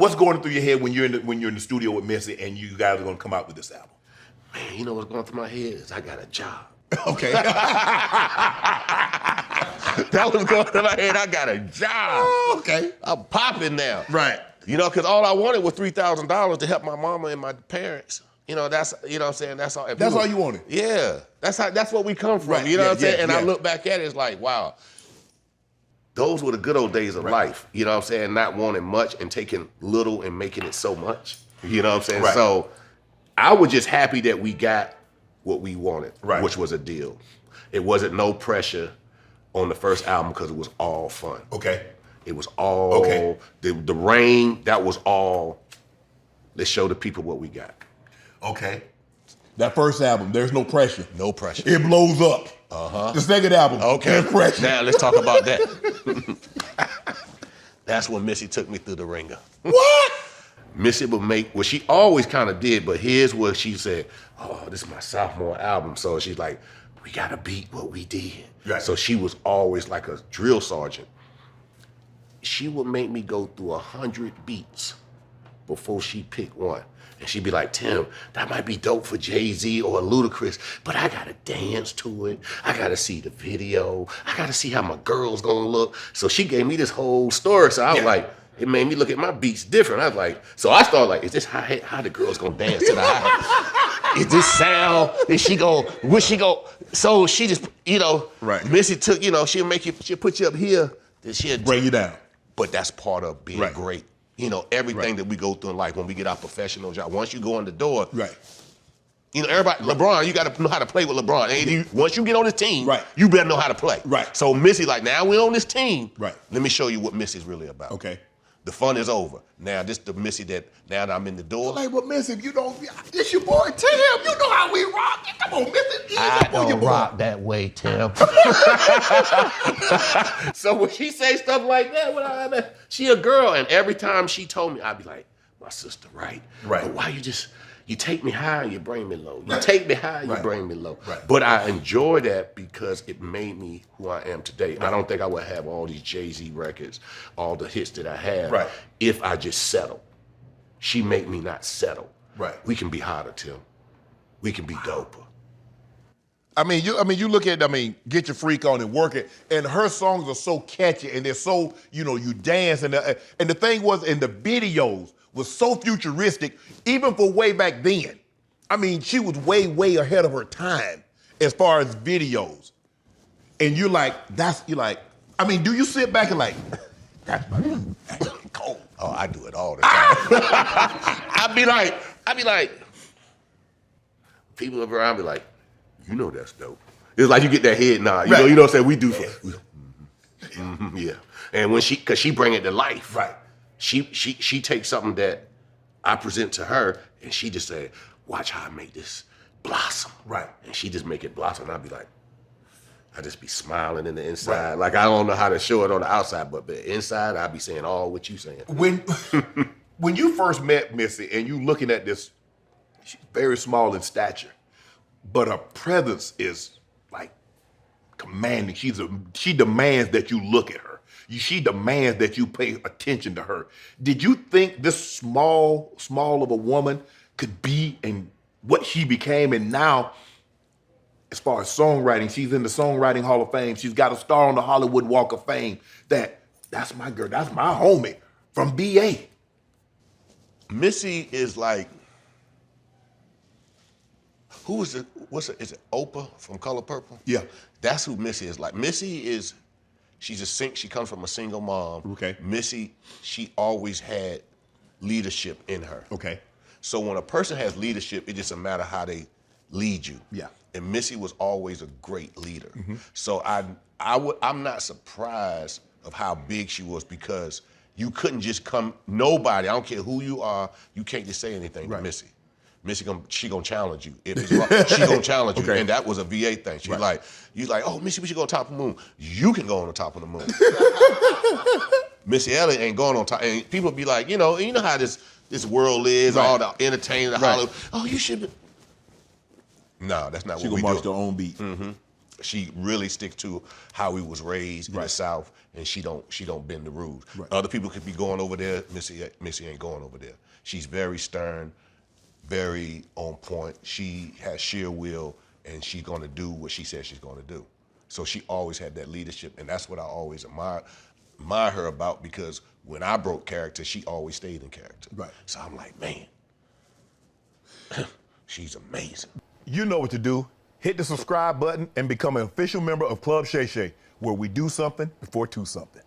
What's going through your head when you're in the studio with Missy and you guys are gonna come out with this album? Man, you know what's going through my head is I got a job. Okay. That was going through my head. I got a job. Oh, okay. I'm popping now. Right. You know, because all I wanted was $3,000 to help my mama and my parents. You know, that's, you know what I'm saying? That's all. That's all you wanted? Yeah. That's what we come from. Right. You know what I'm saying? Yeah, and I look back at it, it's like, wow. Those were the good old days of life. You know what I'm saying? Not wanting much and taking little and making it so much. You know what I'm saying? Right. So I was just happy that we got what we wanted, right. which was a deal. It wasn't no pressure on the first album because it was all fun. Okay. It was all, the rain, that was all, let's show the people what we got. Okay. That first album, there's no pressure. No pressure. It blows up. Uh-huh. The second album, there's pressure. Now let's talk about that. That's when Missy took me through the ringer. What? Missy would make, well, she always kind of did, but here's what she said, oh, this is my sophomore album. So she's like, we gotta beat what we did. Right. So she was always like a drill sergeant. She would make me go through 100 beats before she picked one. And she'd be like, Tim, that might be dope for Jay-Z or Ludacris, but I gotta dance to it. I gotta see the video. I gotta see how my girl's gonna look. So she gave me this whole story. So I was like, it made me look at my beats different. I was like, so I started like, is this how the girl's gonna dance to the high? Is this sound? Is she go, will she go? So she just, you know, Missy took, you know, she'll put you up here, then she'll bring you down. But that's part of being great. You know, everything that we go through in life when we get our professional job. Once you go in the door, you know, everybody, LeBron, you got to know how to play with LeBron. And once you get on this team, you better know how to play. So Missy, like, now we're on this team. Let me show you what Missy's really about. Okay. The fun is over. Now this the Missy that now that I'm in the door. Like, but Missy, you don't. This your boy Tim. You know how we rock. Come on, Missy. I don't rock that way, Tim. So when she say stuff like that, she a girl, and every time she told me, I'd be like, my sister, right? But why you take me high and you bring me low. You take me high and you bring me low. But I enjoy that because it made me who I am today. I don't think I would have all these Jay-Z records, all the hits that I have, if I just settled. She made me not settle. We can be hotter, Tim. We can be doper. I mean, you look at, Get Your Freak On and Work It, and her songs are so catchy and they're so, you know, you dance, and the thing was, in the videos, was so futuristic, even for way back then. I mean, she was way, way ahead of her time as far as videos. And you're like, do you sit back and like, that's cold? Oh, I do it all the time. I'd be like, people around be like, you know that's dope. It's like you get that head nod. You know what I'm saying? We do. Yeah. And when cause she bring it to life. She takes something that I present to her, and she just said, watch how I make this blossom. And she just make it blossom, and I'd be like, I just be smiling in the inside. Like, I don't know how to show it on the outside, but the inside, I'd be saying all what you saying. When you first met Missy, and you looking at this, she's very small in stature, but her presence is like commanding. She demands that you look at her. She demands that you pay attention to her. Did you think this small of a woman could be and what she became? And now, as far as songwriting, she's in the Songwriting Hall of Fame. She's got a star on the Hollywood Walk of Fame. That's my girl. That's my homie from BA. Missy is like, who is it? Is it Oprah from Color Purple? Yeah. That's who Missy is like. Missy is, she comes from a single mom. Okay. Missy, she always had leadership in her. Okay. So when a person has leadership, it doesn't matter how they lead you. Yeah. And Missy was always a great leader. So I'm not surprised of how big she was, because you couldn't just come, nobody, I don't care who you are, you can't just say anything to Missy. Missy she gonna challenge you. If it's wrong, she gonna challenge you. And that was a VA thing. She's like, oh, Missy, we should go on top of the moon. You can go on the top of the moon. Missy Elliott ain't going on top. And people be like, you know how this world is, all the entertainment, Hollywood. Oh, you should be. No, that's not what we do. She gonna march their own beat. She really sticks to how we was raised in the South, and she don't bend the rules. Other people could be going over there. Missy ain't going over there. She's very stern, very on point. She has sheer will, and she's gonna do what she says she's gonna do. So she always had that leadership, and that's what I always admire her about, because when I broke character, she always stayed in character. Right. So I'm like, man, she's amazing. You know what to do. Hit the subscribe button and become an official member of Club Shay Shay, where we do something before two something.